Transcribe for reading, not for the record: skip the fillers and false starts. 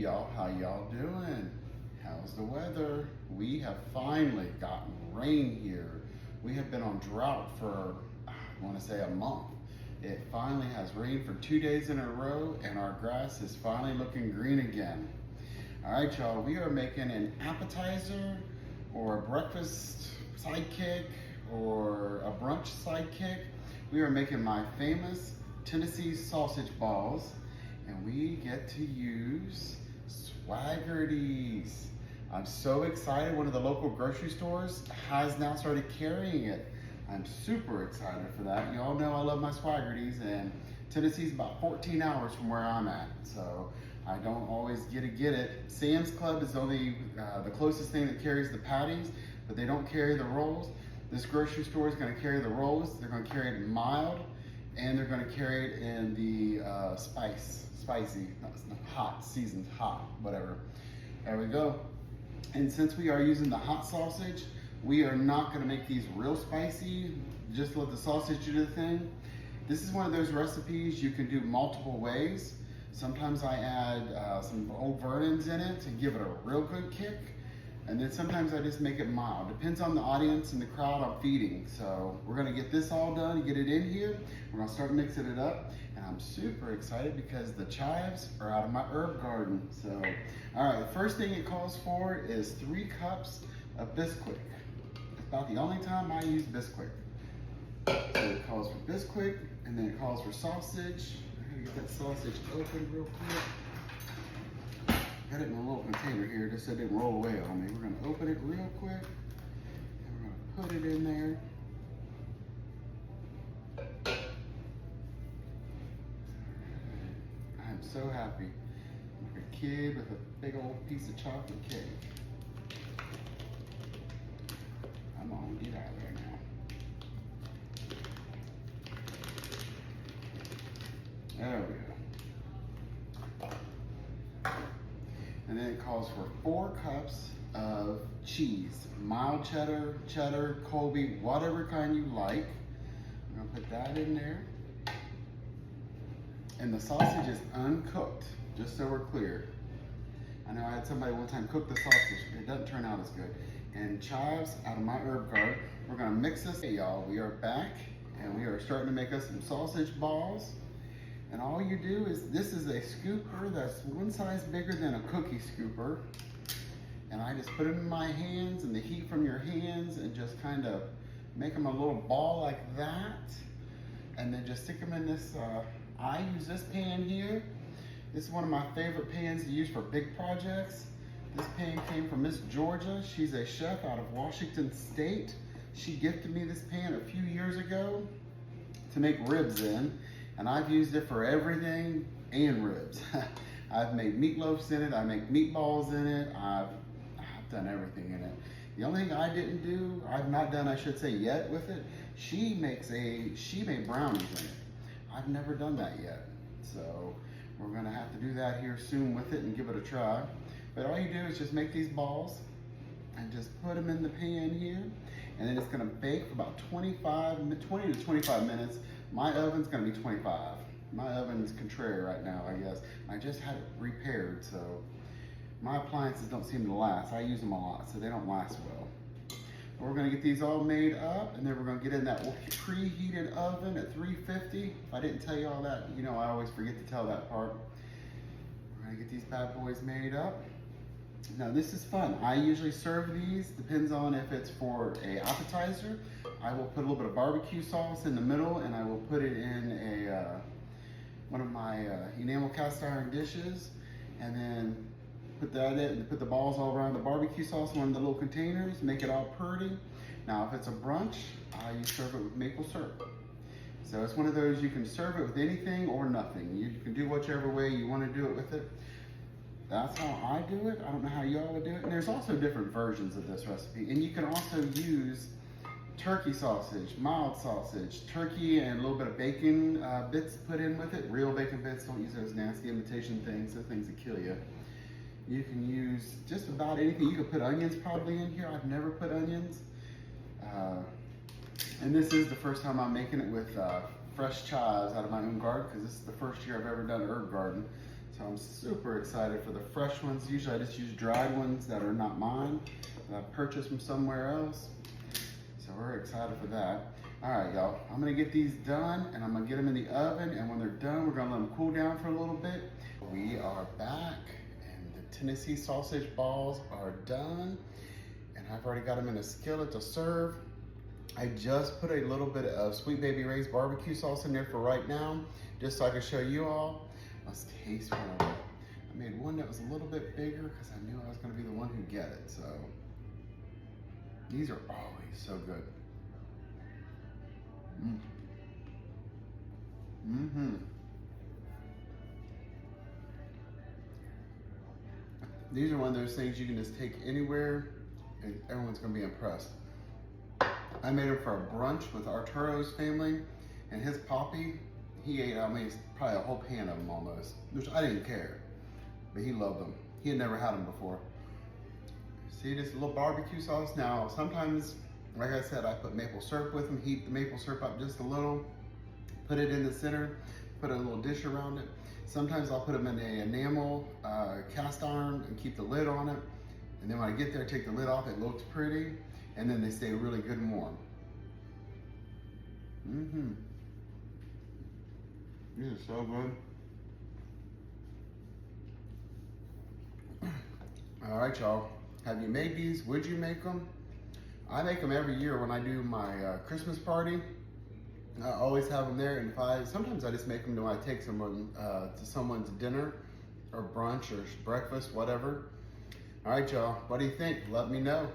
y'all, how y'all doing? How's the weather? We have finally gotten rain here. We have been on drought for, I want to say, a month. It finally has rained for 2 days in a row and our grass is finally looking green again. All right, y'all, we are making an appetizer or a breakfast sidekick or a brunch sidekick. We are making my famous Tennessee sausage balls, and we get to use Swaggerties. I'm so excited. One of the local grocery stores has now started carrying it. I'm super excited for that. Y'all know I love my Swaggerties, and Tennessee's about 14 hours from where I'm at, so I don't always get it. Sam's Club is only the closest thing that carries the patties, but they don't carry the rolls. This grocery store is going to carry the rolls. They're going to carry it mild, and they're going to carry it in the spicy, not hot, seasoned hot, whatever. There we go. And since we are using the hot sausage, we are not going to make these real spicy. Just let the sausage do the thing. This is one of those recipes you can do multiple ways. Sometimes I add some old Vernon's in it to give it a real good kick. And then sometimes I just make it mild. Depends on the audience and the crowd I'm feeding. So we're gonna get this all done, get it in here. We're gonna start mixing it up. And I'm super excited because the chives are out of my herb garden. So, all right, the first thing it calls for is 3 cups of Bisquick. It's about the only time I use Bisquick. So it calls for Bisquick, and then it calls for sausage. I gotta get that sausage open real quick. Got it in a little container here just so it didn't roll away on me. We're gonna open it real quick, and we're gonna put it in there. I am so happy. I'm like a kid with a big old piece of chocolate cake. Come on, get out of there now. There we go. And then it calls for 4 cups of cheese. Mild cheddar, cheddar, Colby, whatever kind you like. I'm gonna put that in there. And the sausage is uncooked, just so we're clear. I know I had somebody one time cook the sausage. It doesn't turn out as good. And chives out of my herb garden. We're gonna mix this. Hey y'all, we are back and we are starting to make us some sausage balls. And all you do is, this is a scooper that's one size bigger than a cookie scooper. And I just put them in my hands and the heat from your hands and just kind of make them a little ball like that. And then just stick them in this, I use this pan here. This is one of my favorite pans to use for big projects. This pan came from Miss Georgia. She's a chef out of Washington State. She gifted me this pan a few years ago to make ribs in. And I've used it for everything and ribs. I've made meatloafs in it, I make meatballs in it, I've done everything in it. The only thing I didn't do, I've not done, I should say, yet with it, she made brownies in it. I've never done that yet. So we're gonna have to do that here soon with it and give it a try. But all you do is just make these balls and just put them in the pan here. And then it's gonna bake for about 20 to 25 minutes. My oven's gonna be 25. My oven's contrary right now, I guess. I just had it repaired, so my appliances don't seem to last. I use them a lot, so they don't last well. But we're gonna get these all made up, and then we're gonna get in that preheated oven at 350. If I didn't tell you all that, you know I always forget to tell that part. We're gonna get these bad boys made up. Now this is fun. I usually serve these, depends on if it's for a appetizer. I will put a little bit of barbecue sauce in the middle, and I will put it in one of my enamel cast iron dishes, and then put that in and put the balls all around the barbecue sauce in one of the little containers, make it all pretty. Now if it's a brunch, you serve it with maple syrup. So it's one of those, you can serve it with anything or nothing. You can do whichever way you want to do it with it. That's how I do it. I don't know how y'all would do it. And there's also different versions of this recipe. And you can also use turkey sausage, mild sausage, turkey and a little bit of bacon bits put in with it. Real bacon bits, don't use those nasty imitation things, those things that kill you. You can use just about anything. You could put onions probably in here. I've never put onions. And this is the first time I'm making it with fresh chives out of my own garden, because this is the first year I've ever done herb garden. So I'm super excited for the fresh ones. Usually I just use dried ones that are not mine, that I purchased from somewhere else. So we're excited for that. All right, y'all, I'm gonna get these done and I'm gonna get them in the oven, and when they're done, we're gonna let them cool down for a little bit. We are back and the Tennessee sausage balls are done, and I've already got them in a skillet to serve. I just put a little bit of Sweet Baby Ray's barbecue sauce in there for right now, just so I can show you all. Let's taste one of them. I made one that was a little bit bigger because I knew I was gonna be the one who get it, so. These are always so good. These are one of those things you can just take anywhere and everyone's gonna be impressed. I made them for a brunch with Arturo's family, and his poppy, he ate, I mean, probably a whole pan of them almost, which I didn't care, but he loved them. He had never had them before. See this little barbecue sauce? Now, sometimes, like I said, I put maple syrup with them, heat the maple syrup up just a little, put it in the center, put a little dish around it. Sometimes I'll put them in a enamel cast iron and keep the lid on it. And then when I get there, take the lid off, it looks pretty, and then they stay really good and warm. These are so good. All right, y'all. Have you made these? Would you make them? I make them every year when I do my Christmas party. I always have them there, and sometimes I just make them when I take someone to someone's dinner or brunch or breakfast, whatever. All right, y'all. What do you think? Let me know.